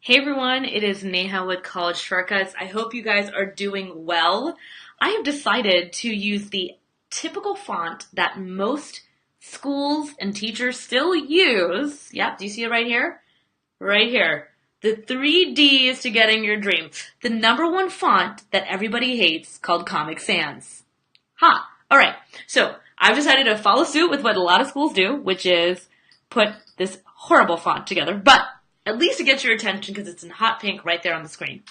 Hey everyone, it is Neha with College Shortcuts. I hope you guys are doing well. I have decided to use the typical font that most schools and teachers still use. Yep, do you see it right here? Right here. The three D's to getting your dream. The number one font that everybody hates called Comic Sans. Ha! Alright, so I've decided to follow suit with what a lot of schools do, which is put this horrible font together, but at least it gets your attention because it's in hot pink right there on the screen.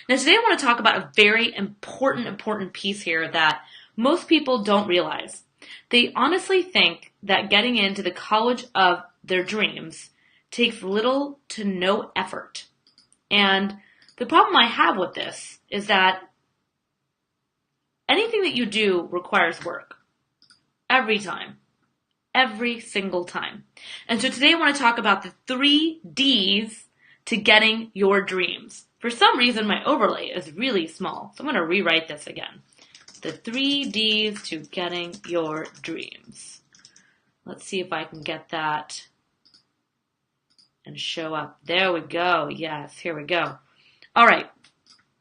Now today I want to talk about a very important piece here that most people don't realize. They honestly think that getting into the college of their dreams takes little to no effort. And the problem I have with this is that anything that you do requires work. Every time. Every single time. And so today I want to talk about the three D's to getting your dreams. For some reason, my overlay is really small, so I'm going to rewrite this again. The three D's to getting your dreams. Let's see if I can get that and show up. There we go. Yes, here we go. All right.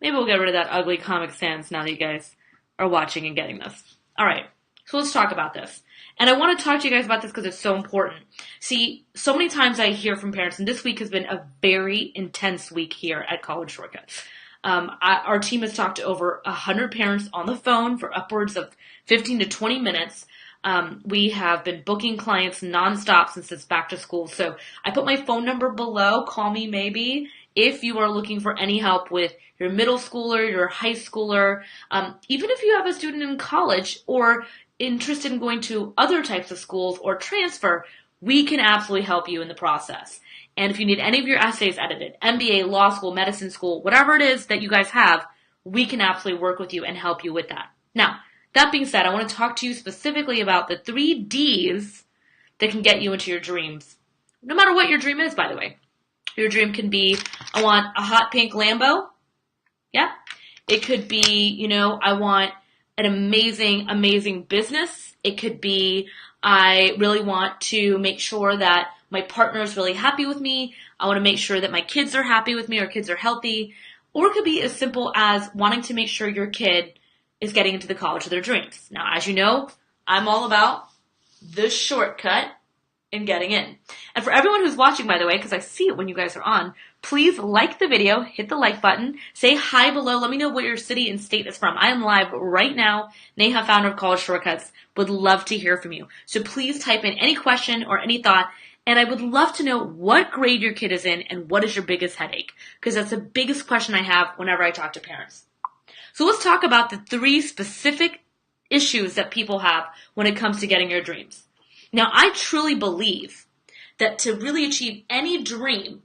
Maybe we'll get rid of that ugly Comic Sans now that you guys are watching and getting this. All right. So let's talk about this. And I want to talk to you guys about this because it's so important. See, so many times I hear from parents, and this week has been a very intense week here at College Shortcuts. Our team has talked to over 100 parents on the phone for upwards of 15 to 20 minutes. We have been booking clients nonstop since it's back to school. So I put my phone number below. Call me maybe if you are looking for any help with your middle schooler, your high schooler, even if you have a student in college or interested in going to other types of schools or transfer, we can absolutely help you in the process. And if you need any of your essays edited, MBA, law school, medicine school, whatever it is that you guys have, we can absolutely work with you and help you with that. Now, that being said, I want to talk to you specifically about the three D's that can get you into your dreams. No matter what your dream is, by the way. Your dream can be, I want a hot pink Lambo. Yep. It could be, I want an amazing business. It could be, I really want to make sure that my partner is really happy with me. I want to make sure that my kids are happy with me or kids are healthy. Or it could be as simple as wanting to make sure your kid is getting into the college of their dreams. Now, as you know, I'm all about the shortcut in getting in. And for everyone who's watching, by the way, because I see it when you guys are on, please like the video, hit the like button, say hi below, let me know where your city and state is from. I am live right now. Neha, founder of College Shortcuts, would love to hear from you. So please type in any question or any thought, and I would love to know what grade your kid is in and what is your biggest headache, because that's the biggest question I have whenever I talk to parents. So let's talk about the three specific issues that people have when it comes to getting your dreams. Now, I truly believe that to really achieve any dream,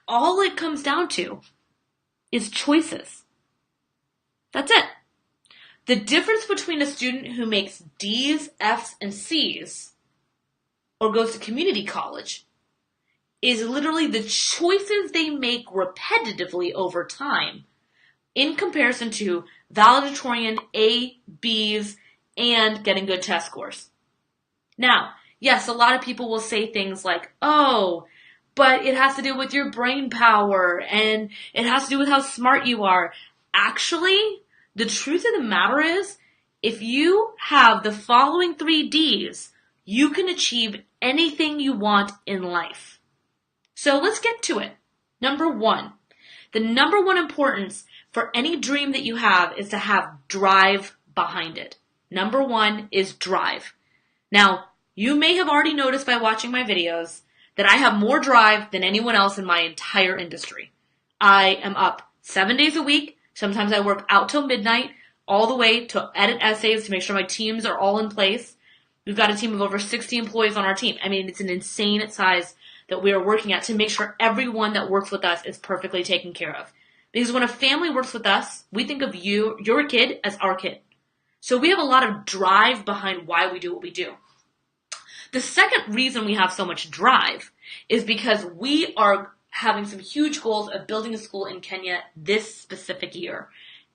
all it comes down to is choices. That's it. The difference between a student who makes D's, F's, and C's or goes to community college is literally the choices they make repetitively over time in comparison to valedictorian A, B's, and getting good test scores. Now, yes, a lot of people will say things like, oh, but it has to do with your brain power and it has to do with how smart you are. Actually, the truth of the matter is, if you have the following three D's, you can achieve anything you want in life. So let's get to it. Number one, the number one importance for any dream that you have is to have drive behind it. Number one is drive. Now, you may have already noticed by watching my videos that I have more drive than anyone else in my entire industry. I am up 7 days a week. Sometimes I work out till midnight, all the way to edit essays to make sure my teams are all in place. We've got a team of over 60 employees on our team. I mean, it's an insane size that we are working at to make sure everyone that works with us is perfectly taken care of. Because when a family works with us, we think of you, your kid, as our kid. So we have a lot of drive behind why we do what we do. The second reason we have so much drive is because we are having some huge goals of building a school in Kenya this specific year.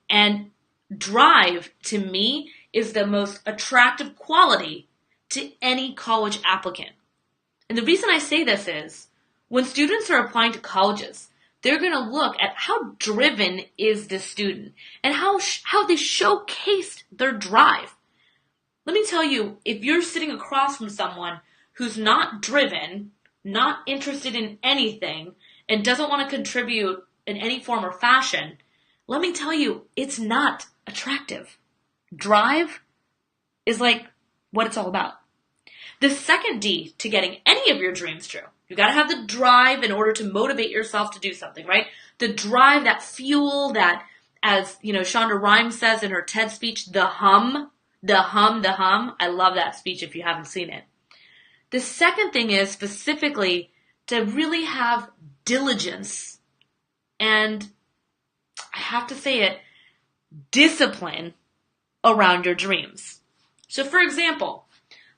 And drive, to me, is the most attractive quality to any college applicant. And the reason I say this is, when students are applying to colleges, They're going to look at how driven is this student and how they showcased their drive. Let me tell you, if you're sitting across from someone who's not driven, not interested in anything, and doesn't want to contribute in any form or fashion, let me tell you, it's not attractive. Drive is like what it's all about. The second D to getting any of your dreams true, you got to have the drive in order to motivate yourself to do something, right? The drive, that fuel, that, as Shonda Rhimes says in her TED speech, the hum. I love that speech if you haven't seen it. The second thing is specifically to really have diligence and, I have to say it, discipline around your dreams. So for example,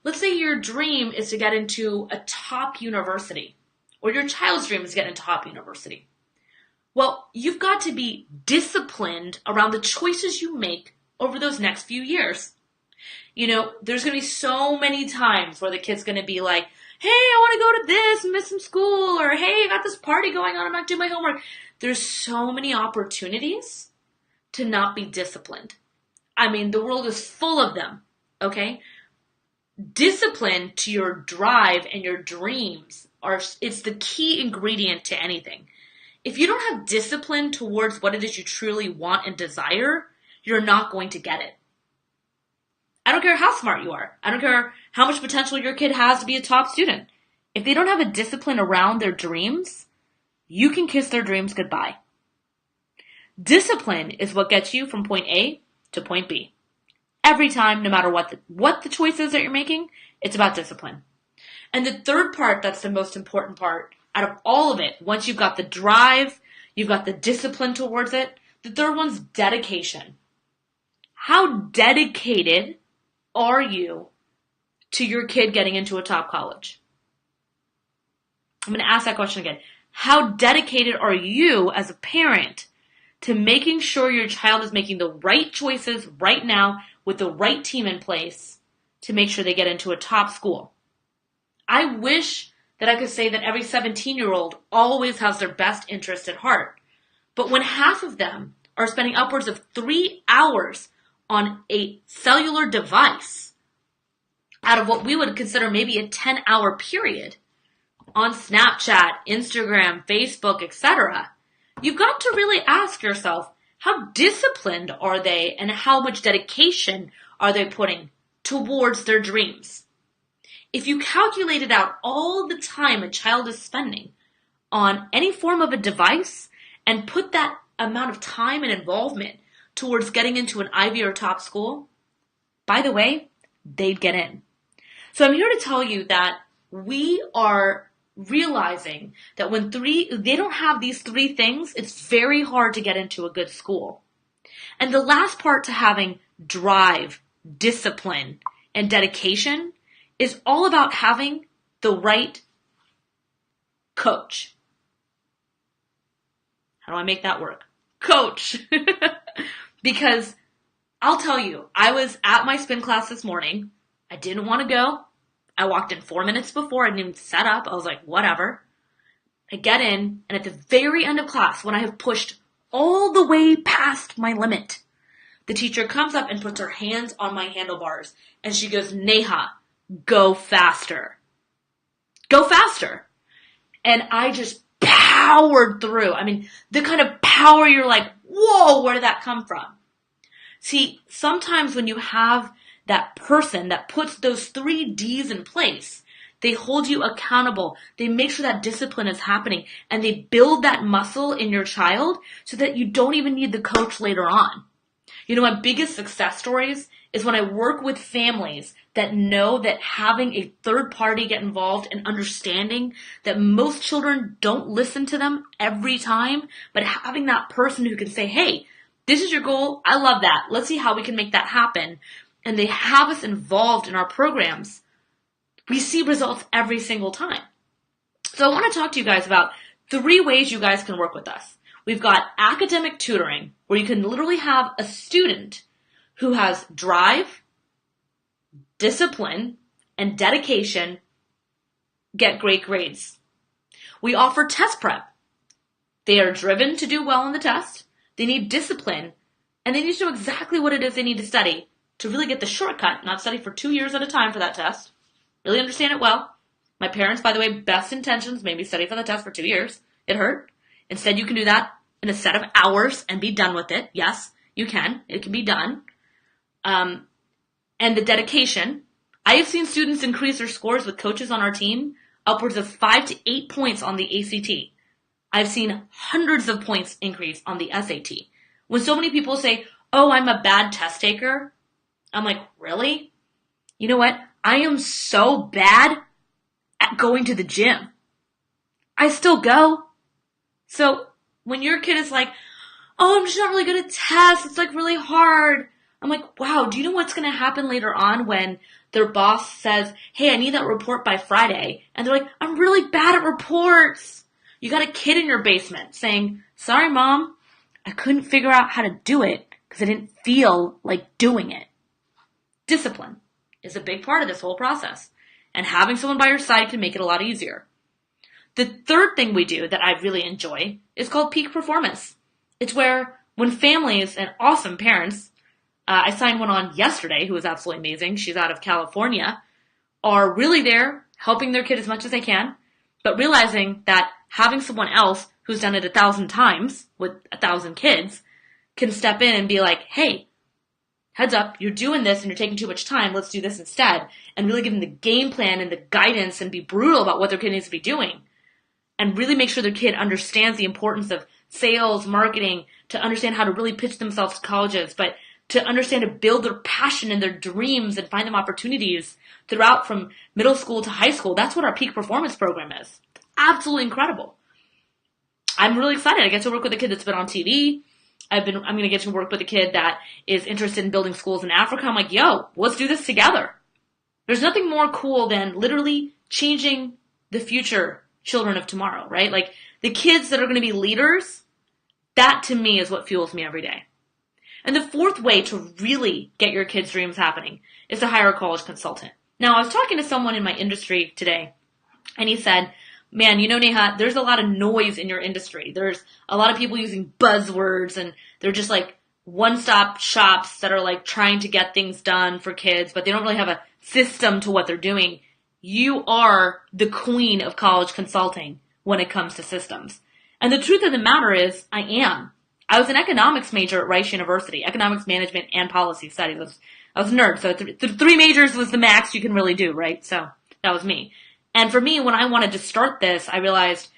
let's say your dream is to get into a top university, or your child's dream is to get into a top university. Well, you've got to be disciplined around the choices you make over those next few years. There's going to be so many times where the kid's going to be like, hey, I want to go to this and miss some school, or hey, I got this party going on, I'm not doing my homework. There's so many opportunities to not be disciplined. I mean, the world is full of them, okay? Discipline to your drive and your dreams it's the key ingredient to anything. If you don't have discipline towards what it is you truly want and desire, you're not going to get it. I don't care how smart you are. I don't care how much potential your kid has to be a top student. If they don't have a discipline around their dreams, you can kiss their dreams goodbye. Discipline is what gets you from point A to point B. Every time, no matter what the choice is that you're making, it's about discipline. And the third part, that's the most important part out of all of it, once you've got the drive, you've got the discipline towards it, the third one's dedication. How dedicated are you to your kid getting into a top college? I'm going to ask that question again. How dedicated are you as a parent to making sure your child is making the right choices right now with the right team in place to make sure they get into a top school? I wish that I could say that every 17-year-old always has their best interest at heart. But when half of them are spending upwards of 3 hours on a cellular device out of what we would consider maybe a 10-hour period on Snapchat, Instagram, Facebook, etc., you've got to really ask yourself, how disciplined are they and how much dedication are they putting towards their dreams? If you calculated out all the time a child is spending on any form of a device and put that amount of time and involvement towards getting into an Ivy or top school, by the way, they'd get in. So I'm here to tell you that we are realizing that when they don't have these three things, it's very hard to get into a good school. And the last part to having drive, discipline, and dedication is all about having the right coach. How do I make that work? Coach. Because I'll tell you, I was at my spin class this morning. I didn't want to go. I walked in 4 minutes before. I didn't even set up. I was like, whatever. I get in, and at the very end of class, when I have pushed all the way past my limit, the teacher comes up and puts her hands on my handlebars, and she goes, Neha, go faster. Go faster. And I just powered through. I mean, the kind of power you're like, whoa, where did that come from? See, sometimes when you have that person that puts those 3 Ds in place, they hold you accountable. They make sure that discipline is happening, and they build that muscle in your child so that you don't even need the coach later on. You know, my biggest success stories is when I work with families that know that having a third party get involved and understanding that most children don't listen to them every time, but having that person who can say, hey, this is your goal. I love that. Let's see how we can make that happen. And they have us involved in our programs. We see results every single time. So I want to talk to you guys about 3 ways you guys can work with us. We've got academic tutoring, where you can literally have a student who has drive, discipline, and dedication get great grades. We offer test prep. They are driven to do well on the test. They need discipline, and they need to know exactly what it is they need to study to really get the shortcut, not study for 2 years at a time for that test. Really understand it well. My parents, by the way, best intentions, made me study for the test for 2 years. It hurt. Instead, you can do that in a set of hours and be done with it. Yes, you can. It can be done. And the dedication. I have seen students increase their scores with coaches on our team upwards of 5 to 8 points on the ACT. I've seen hundreds of points increase on the SAT. When so many people say, oh, I'm a bad test taker, I'm like, really? You know what? I am so bad at going to the gym. I still go. So when your kid is like, oh, I'm just not really good at tests, it's like really hard. I'm like, wow, do you know what's going to happen later on when their boss says, hey, I need that report by Friday. And they're like, I'm really bad at reports. You got a kid in your basement saying, sorry, Mom, I couldn't figure out how to do it because I didn't feel like doing it. Discipline is a big part of this whole process. And having someone by your side can make it a lot easier. The third thing we do that I really enjoy is called peak performance. It's where when families and awesome parents, I signed one on yesterday who was absolutely amazing. She's out of California, are really there helping their kid as much as they can, but realizing that having someone else who's done it 1,000 times with 1,000 kids can step in and be like, hey, heads up, you're doing this and you're taking too much time. Let's do this instead. And really give them the game plan and the guidance and be brutal about what their kid needs to be doing. And really make sure their kid understands the importance of sales, marketing, to understand how to really pitch themselves to colleges, but to understand to build their passion and their dreams and find them opportunities throughout from middle school to high school. That's what our peak performance program is. Absolutely incredible. I'm really excited. I get to work with a kid that's been on TV. I'm going to get to work with a kid that is interested in building schools in Africa. I'm like, yo, let's do this together. There's nothing more cool than literally changing the future children of tomorrow, right? Like the kids that are going to be leaders, that to me is what fuels me every day. And the fourth way to really get your kids' dreams happening is to hire a college consultant. Now, I was talking to someone in my industry today, and he said, man, you know, Neha, there's a lot of noise in your industry. There's a lot of people using buzzwords, and they're just like one-stop shops that are like trying to get things done for kids, but they don't really have a system to what they're doing. You are the queen of college consulting when it comes to systems. And the truth of the matter is, I am. I was an economics major at Rice University, economics management and policy studies. I was a nerd, so three majors was the max you can really do, right? So that was me. And for me, when I wanted to start this, I realized,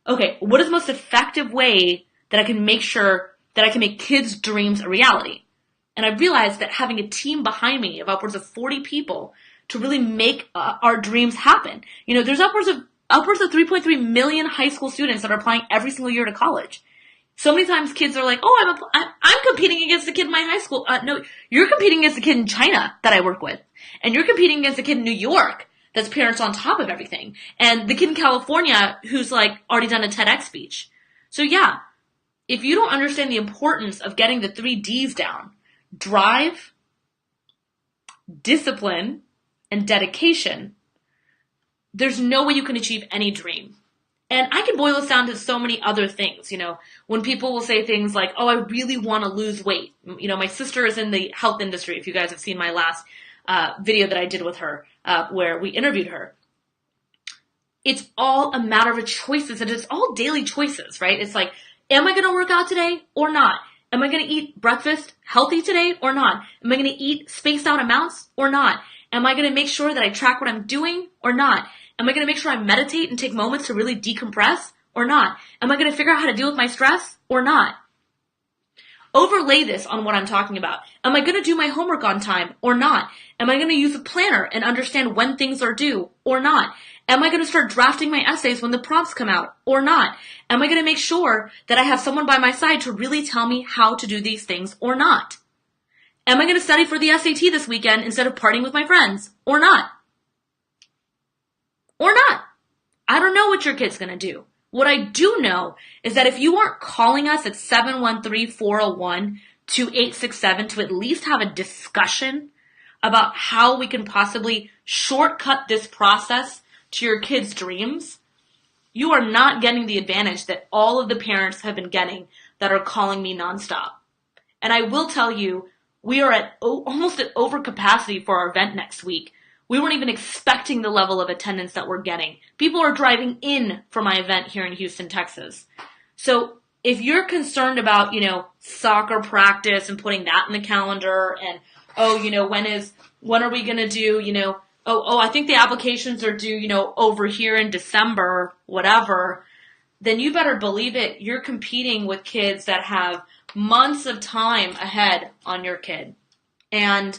okay, what is the most effective way that I can make sure that I can make kids' dreams a reality? And I realized that having a team behind me of upwards of 40 people to really make our dreams happen. You know, there's upwards of 3.3 million high school students that are applying every single year to college. So many times kids are like, oh, I'm competing against a kid in my high school. No, you're competing against a kid in China that I work with. And you're competing against a kid in New York that's parents on top of everything. And the kid in California who's like already done a TEDx speech. So yeah, if you don't understand the importance of getting the 3 Ds down, drive, discipline, and dedication, there's no way you can achieve any dream. And I can boil this down to so many other things. You know, when people will say things like, oh, I really want to lose weight. You know, my sister is in the health industry. If you guys have seen my last video that I did with her, where we interviewed her. It's all a matter of choices, and it's all daily choices, right? It's like, am I going to work out today or not? Am I going to eat breakfast healthy today or not? Am I going to eat spaced out amounts or not? Am I going to make sure that I track what I'm doing or not? Am I going to make sure I meditate and take moments to really decompress or not? Am I going to figure out how to deal with my stress or not? Overlay this on what I'm talking about. Am I going to do my homework on time or not? Am I going to use a planner and understand when things are due or not? Am I going to start drafting my essays when the prompts come out or not? Am I going to make sure that I have someone by my side to really tell me how to do these things or not? Am I going to study for the SAT this weekend instead of partying with my friends or not? Or not. I don't know what your kid's going to do. What I do know is that if you aren't calling us at 713-401-2867 to at least have a discussion about how we can possibly shortcut this process to your kids' dreams, You are not getting the advantage that all of the parents have been getting that are calling me nonstop. And I will tell you, we are at almost at overcapacity for our event next week. We weren't even expecting the level of attendance that we're getting. People are driving in for my event here in Houston, Texas. So if you're concerned about, soccer practice and putting that in the calendar and, when are we going to do, I think the applications are due, over here in December, whatever, then you better believe it. You're competing with kids that have months of time ahead on your kid. And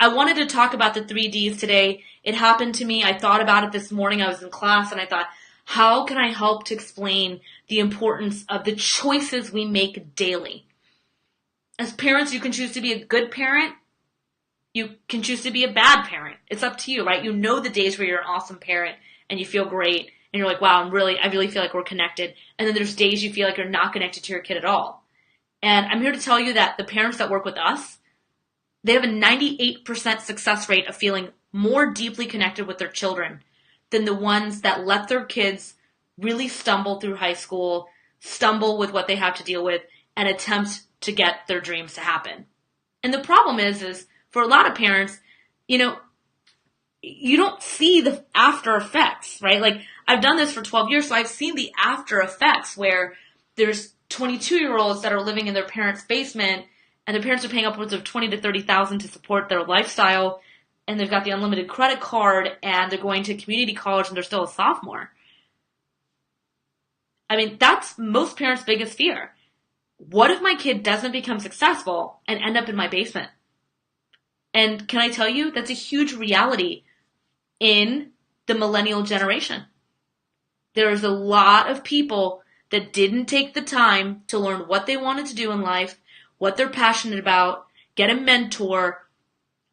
I wanted to talk about the 3Ds today. It happened to me. I thought about it this morning. I was in class and I thought, how can I help to explain the importance of the choices we make daily? As parents, you can choose to be a good parent. You can choose to be a bad parent. It's up to you, right? You know the days where you're an awesome parent and you feel great and you're like, wow, I really feel like we're connected. And then there's days you feel like you're not connected to your kid at all. And I'm here to tell you that the parents that work with us, they have a 98% success rate of feeling more deeply connected with their children than the ones that let their kids really stumble through high school, stumble with what they have to deal with, and attempt to get their dreams to happen. And the problem is for a lot of parents, you don't see the after effects, right? Like, I've done this for 12 years, so I've seen the after effects where there's 22-year-olds that are living in their parents' basement and their parents are paying upwards of $20,000 to $30,000 to support their lifestyle, and they've got the unlimited credit card, and they're going to community college, and they're still a sophomore. I mean, that's most parents' biggest fear. What if my kid doesn't become successful and end up in my basement? And can I tell you, that's a huge reality in the millennial generation. There's a lot of people that didn't take the time to learn what they wanted to do in life, what they're passionate about, get a mentor,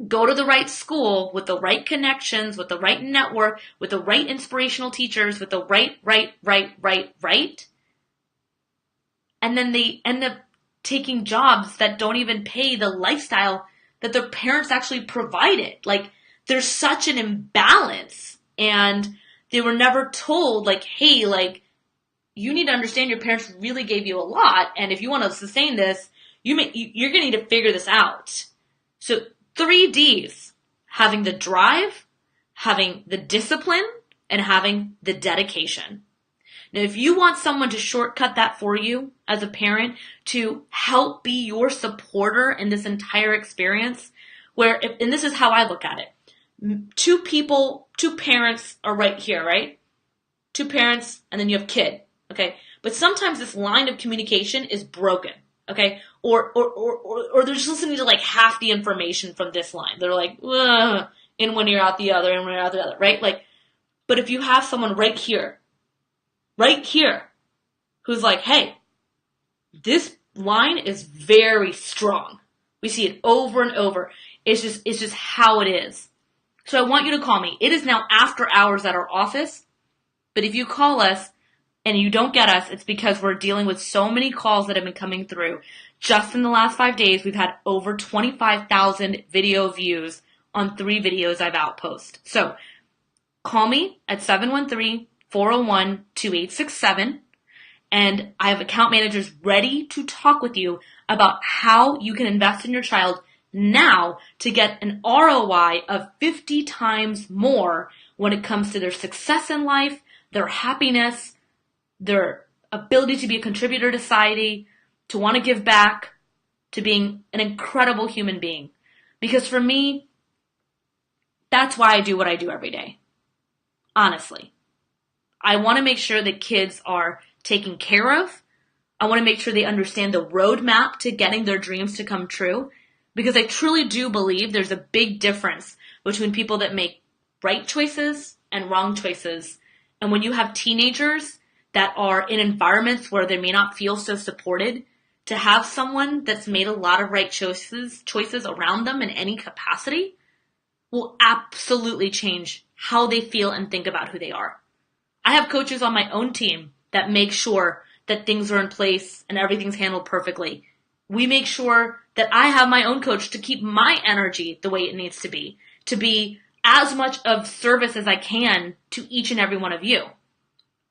go to the right school with the right connections, with the right network, with the right inspirational teachers, with the right. And then they end up taking jobs that don't even pay the lifestyle that their parents actually provided. Like, there's such an imbalance, and they were never told, like, hey, like, you need to understand your parents really gave you a lot, and if you want to sustain this, you're going to need to figure this out. So 3 Ds: having the drive, having the discipline, and having the dedication. Now, if you want someone to shortcut that for you as a parent, to help be your supporter in this entire experience, and this is how I look at it. 2 parents are right here, right? 2 parents, and then you have kid, okay? But sometimes this line of communication is broken, okay? Or they're just listening to like half the information from this line. They're like, in one ear out the other, in one ear out the other, right? Like, but if you have someone right here, who's like, hey, this line is very strong. We see it over and over. It's just how it is. So I want you to call me. It is now after hours at our office, but if you call us and you don't get us, it's because we're dealing with so many calls that have been coming through. Just in the last 5 days, we've had over 25,000 video views on 3 videos I've outposted. So call me at 713-401-2867, and I have account managers ready to talk with you about how you can invest in your child now to get an ROI of 50 times more when it comes to their success in life, their happiness, their ability to be a contributor to society, to want to give back, to being an incredible human being. Because for me, that's why I do what I do every day. Honestly. I want to make sure that kids are taken care of. I want to make sure they understand the roadmap to getting their dreams to come true. Because I truly do believe there's a big difference between people that make right choices and wrong choices. And when you have teenagers that are in environments where they may not feel so supported, to have someone that's made a lot of right choices around them in any capacity will absolutely change how they feel and think about who they are. I have coaches on my own team that make sure that things are in place and everything's handled perfectly. We make sure that I have my own coach to keep my energy the way it needs to be as much of service as I can to each and every one of you.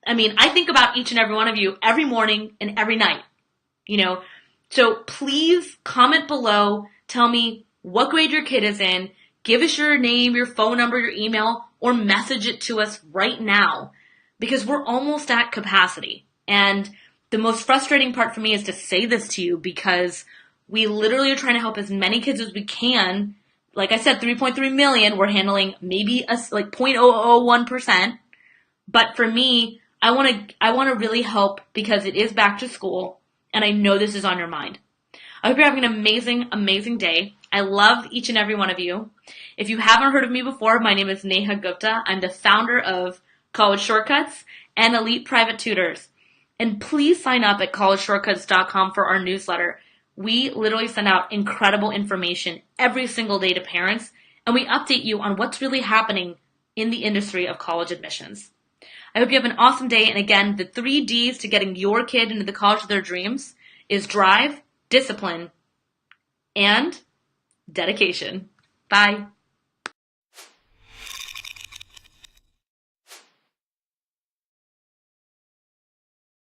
I mean, I think about each and every one of you every morning and every night, So please comment below. Tell me what grade your kid is in. Give us your name, your phone number, your email, or message it to us right now because we're almost at capacity. And the most frustrating part for me is to say this to you because we literally are trying to help as many kids as we can. Like I said, 3.3 million, we're handling maybe like 0.001%. But for me, I want to really help because it is back to school and I know this is on your mind. I hope you're having an amazing, amazing day. I love each and every one of you. If you haven't heard of me before, my name is Neha Gupta. I'm the founder of College Shortcuts and Elite Private Tutors. And please sign up at collegeshortcuts.com for our newsletter. We literally send out incredible information every single day to parents, and we update you on what's really happening in the industry of college admissions. I hope you have an awesome day. And again, the 3 Ds to getting your kid into the college of their dreams is drive, discipline, and dedication. Bye.